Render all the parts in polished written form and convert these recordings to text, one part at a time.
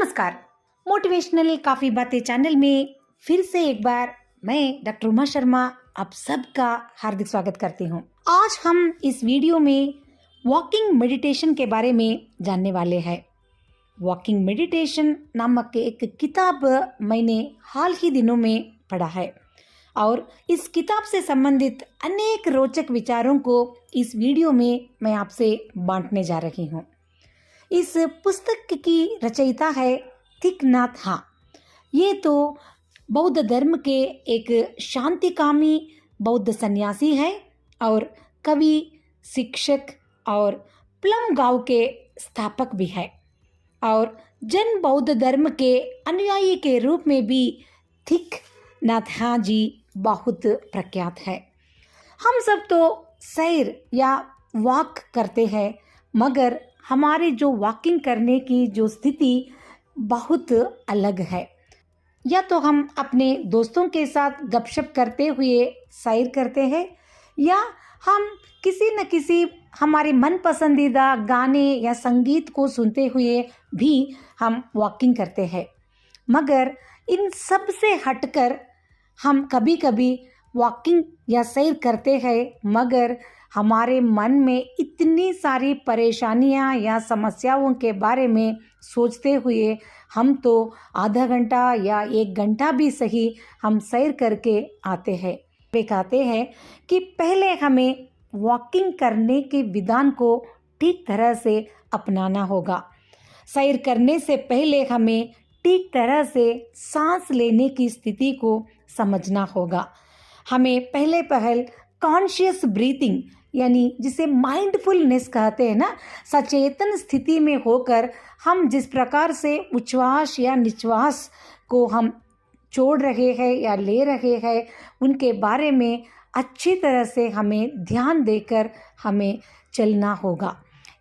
नमस्कार। मोटिवेशनल काफ़ी बातें चैनल में फिर से एक बार मैं डॉक्टर उमा शर्मा आप सबका हार्दिक स्वागत करती हूँ। आज हम इस वीडियो में वॉकिंग मेडिटेशन के बारे में जानने वाले हैं। वॉकिंग मेडिटेशन नामक एक किताब मैंने हाल ही दिनों में पढ़ा है और इस किताब से संबंधित अनेक रोचक विचारों को इस वीडियो में मैं आपसे बांटने जा रही हूँ। इस पुस्तक की रचयिता है थिक नाथ हा। ये तो बौद्ध धर्म के एक शांतिकामी बौद्ध सन्यासी है और कवि, शिक्षक और प्लम गांव के स्थापक भी है और जैन बौद्ध धर्म के अनुयायी के रूप में भी थिक नाथ हा जी बहुत प्रख्यात है। हम सब तो सैर या वॉक करते हैं, मगर हमारी जो वॉकिंग करने की जो स्थिति बहुत अलग है। या तो हम अपने दोस्तों के साथ गपशप करते हुए सैर करते हैं या हम किसी न किसी हमारे मन पसंदीदा गाने या संगीत को सुनते हुए भी हम वॉकिंग करते हैं। मगर इन सब से हटकर हम कभी कभी वॉकिंग या सैर करते हैं, मगर हमारे मन में इतनी सारी परेशानियां या समस्याओं के बारे में सोचते हुए हम तो आधा घंटा या 1 घंटा भी सही हम सैर करके आते हैं। वे कहते हैं कि पहले हमें वॉकिंग करने के विधान को ठीक तरह से अपनाना होगा। सैर करने से पहले हमें ठीक तरह से सांस लेने की स्थिति को समझना होगा। हमें पहले कॉन्शियस ब्रीथिंग यानी जिसे माइंडफुलनेस कहते हैं ना, सचेतन स्थिति में होकर हम जिस प्रकार से उच्छ्वास या निश्वास को हम छोड़ रहे हैं या ले रहे हैं, उनके बारे में अच्छी तरह से हमें ध्यान देकर हमें चलना होगा।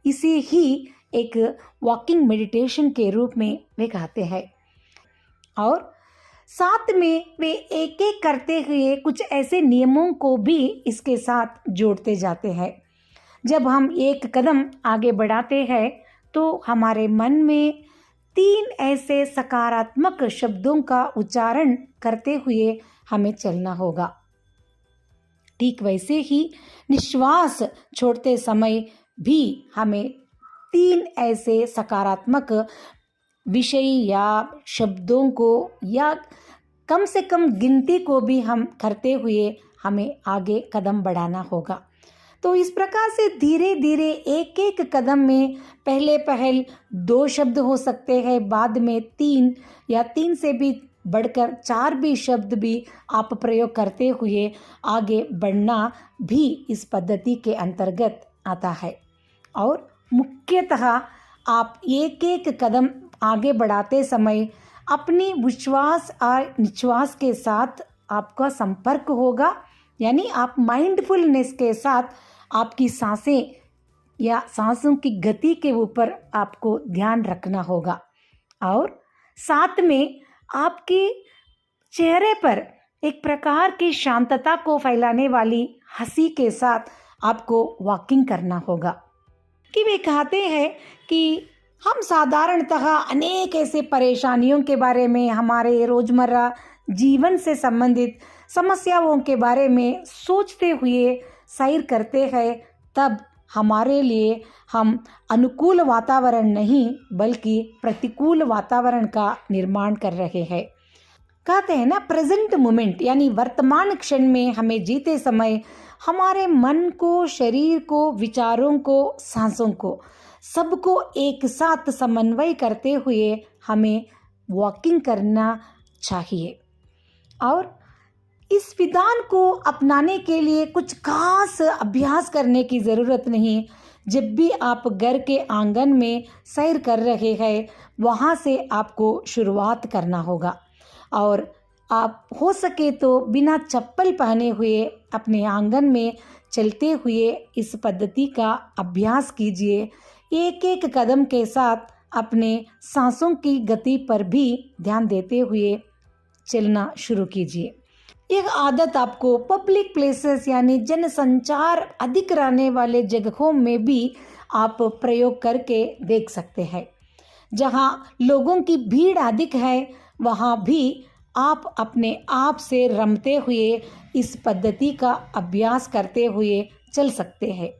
इसे ही एक वॉकिंग मेडिटेशन के रूप में वे कहते हैं और साथ में वे एक एक करते हुए कुछ ऐसे नियमों को भी इसके साथ जोड़ते जाते हैं। जब हम एक कदम आगे बढ़ाते हैं तो हमारे मन में 3 ऐसे सकारात्मक शब्दों का उच्चारण करते हुए हमें चलना होगा। ठीक वैसे ही निश्वास छोड़ते समय भी हमें 3 ऐसे सकारात्मक विषय या शब्दों को या कम से कम गिनती को भी हम करते हुए हमें आगे कदम बढ़ाना होगा। तो इस प्रकार से धीरे धीरे एक एक कदम में पहले 2 शब्द हो सकते हैं, बाद में 3 या 3 से भी बढ़कर 4 भी शब्द भी आप प्रयोग करते हुए आगे बढ़ना भी इस पद्धति के अंतर्गत आता है। और मुख्यतः आप एक एक कदम आगे बढ़ाते समय अपनी विश्वास और निश्वास के साथ आपका संपर्क होगा, यानी आप माइंडफुलनेस के साथ आपकी सांसें या सांसों की गति के ऊपर आपको ध्यान रखना होगा और साथ में आपके चेहरे पर एक प्रकार की शांतता को फैलाने वाली हंसी के साथ आपको वॉकिंग करना होगा। कि वे कहते हैं कि हम साधारणतः अनेक ऐसे परेशानियों के बारे में, हमारे रोजमर्रा जीवन से संबंधित समस्याओं के बारे में सोचते हुए सैर करते हैं, तब हमारे लिए हम अनुकूल वातावरण नहीं बल्कि प्रतिकूल वातावरण का निर्माण कर रहे हैं। कहते हैं ना, प्रेजेंट मोमेंट यानी वर्तमान क्षण में हमें जीते समय हमारे मन को, शरीर को, विचारों को, सांसों को सबको एक साथ समन्वय करते हुए हमें वॉकिंग करना चाहिए। और इस विधान को अपनाने के लिए कुछ खास अभ्यास करने की ज़रूरत नहीं। जब भी आप घर के आंगन में सैर कर रहे हैं, वहाँ से आपको शुरुआत करना होगा और आप हो सके तो बिना चप्पल पहने हुए अपने आंगन में चलते हुए इस पद्धति का अभ्यास कीजिए। एक एक कदम के साथ अपने सांसों की गति पर भी ध्यान देते हुए चलना शुरू कीजिए। यह आदत आपको पब्लिक प्लेसेस यानी जनसंचार अधिक रहने वाले जगहों में भी आप प्रयोग करके देख सकते हैं। जहाँ लोगों की भीड़ अधिक है, वहाँ भी आप अपने आप से रमते हुए इस पद्धति का अभ्यास करते हुए चल सकते हैं।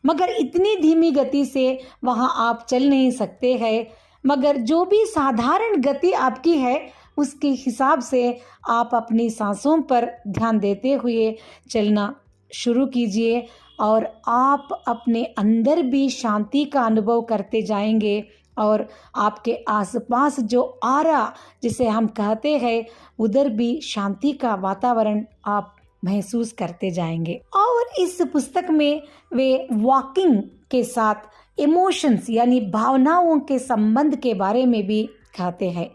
मगर इतनी धीमी गति से वहाँ आप चल नहीं सकते हैं, मगर जो भी साधारण गति आपकी है उसके हिसाब से आप अपनी सांसों पर ध्यान देते हुए चलना शुरू कीजिए और आप अपने अंदर भी शांति का अनुभव करते जाएंगे और आपके आसपास जो आरा जिसे हम कहते हैं उधर भी शांति का वातावरण आप महसूस करते जाएंगे। और इस पुस्तक में वे वॉकिंग के साथ इमोशंस यानी भावनाओं के संबंध के बारे में भी कहते हैं।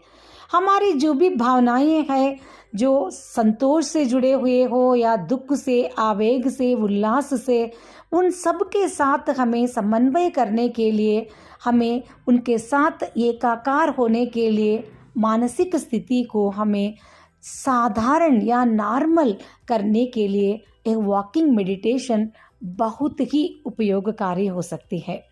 हमारी जो भी भावनाएं हैं, जो संतोष से जुड़े हुए हो या दुख से, आवेग से, उल्लास से, उन सब के साथ हमें समन्वय करने के लिए, हमें उनके साथ एकाकार होने के लिए मानसिक स्थिति को हमें साधारण या नॉर्मल करने के लिए एक वॉकिंग मेडिटेशन बहुत ही उपयोगकारी हो सकती है।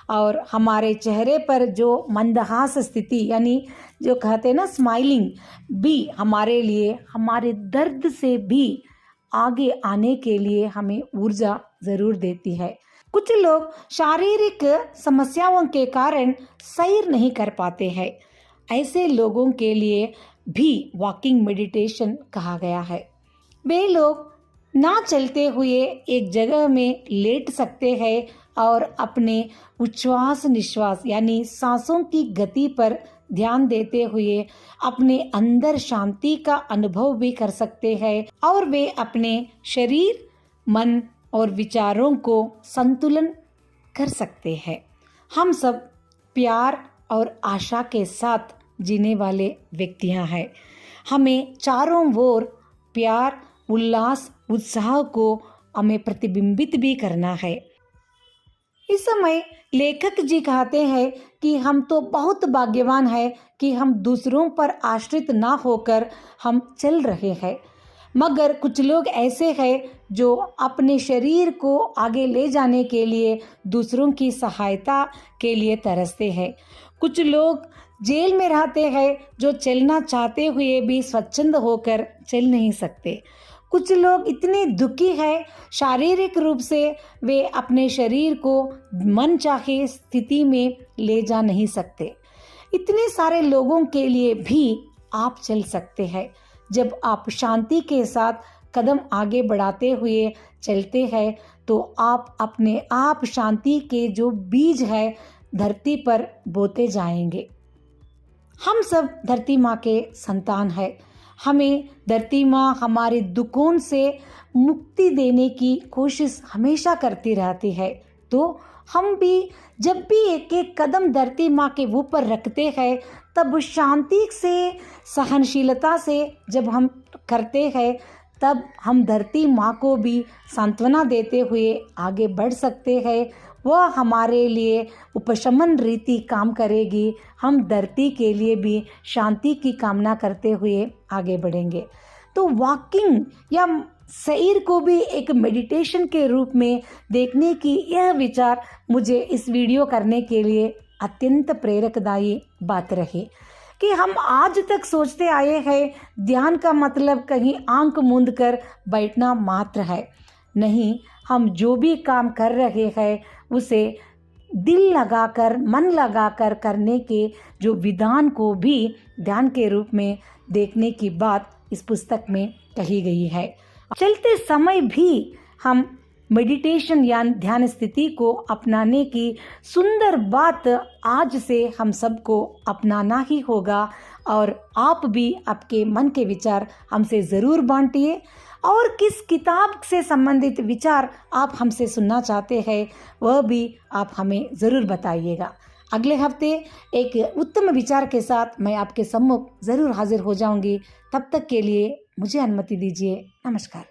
और हमारे चेहरे पर जो मंदहास स्थिति यानी जो कहते हैं ना स्माइलिंग, भी हमारे लिए हमारे दर्द से भी आगे आने के लिए हमें ऊर्जा ज़रूर देती है। कुछ लोग शारीरिक समस्याओं के कारण सैर नहीं कर पाते हैं, ऐसे लोगों के लिए भी वॉकिंग मेडिटेशन कहा गया है। वे लोग ना चलते हुए एक जगह में लेट सकते हैं और अपने उच्छ्वास निश्वास यानी सांसों की गति पर ध्यान देते हुए अपने अंदर शांति का अनुभव भी कर सकते हैं और वे अपने शरीर, मन और विचारों को संतुलन कर सकते हैं। हम सब प्यार और आशा के साथ जीने वाले व्यक्तियां हैं। हमें चारों ओर प्यार, उल्लास, उत्साह को हमें प्रतिबिंबित भी करना है। इस समय लेखक जी कहते हैं कि हम तो बहुत भाग्यवान हैं कि हम दूसरों पर आश्रित ना होकर हम चल रहे हैं, मगर कुछ लोग ऐसे हैं जो अपने शरीर को आगे ले जाने के लिए दूसरों की सहायता के लिए तरसते हैं। कुछ लोग जेल में रहते हैं जो चलना चाहते हुए भी स्वच्छंद होकर चल नहीं सकते। कुछ लोग इतने दुखी हैं शारीरिक रूप से, वे अपने शरीर को मन चाहे स्थिति में ले जा नहीं सकते। इतने सारे लोगों के लिए भी आप चल सकते हैं जब आप शांति के साथ कदम आगे बढ़ाते हुए चलते हैं, तो आप अपने आप शांति के जो बीज है धरती पर बोते जाएंगे। हम सब धरती माँ के संतान हैं। हमें धरती माँ हमारे दुखों से मुक्ति देने की कोशिश हमेशा करती रहती है। तो हम भी जब भी एक एक कदम धरती माँ के ऊपर रखते हैं, तब शांति से, सहनशीलता से जब हम करते हैं, तब हम धरती माँ को भी सांत्वना देते हुए आगे बढ़ सकते हैं। वह हमारे लिए उपशमन रीति काम करेगी। हम धरती के लिए भी शांति की कामना करते हुए आगे बढ़ेंगे। तो वॉकिंग या सैर को भी एक मेडिटेशन के रूप में देखने की यह विचार मुझे इस वीडियो करने के लिए अत्यंत प्रेरकदायी बात रही कि हम आज तक सोचते आए हैं ध्यान का मतलब कहीं आंख मूंद कर बैठना मात्र है। नहीं, हम जो भी काम कर रहे हैं उसे दिल लगाकर, मन लगाकर करने के जो विधान को भी ध्यान के रूप में देखने की बात इस पुस्तक में कही गई है। चलते समय भी हम मेडिटेशन या ध्यान स्थिति को अपनाने की सुंदर बात आज से हम सबको अपनाना ही होगा। और आप भी आपके मन के विचार हमसे ज़रूर बांटिए और किस किताब से संबंधित विचार आप हमसे सुनना चाहते हैं वह भी आप हमें ज़रूर बताइएगा। अगले हफ्ते एक उत्तम विचार के साथ मैं आपके सम्मुख ज़रूर हाजिर हो जाऊंगी। तब तक के लिए मुझे अनुमति दीजिए। नमस्कार।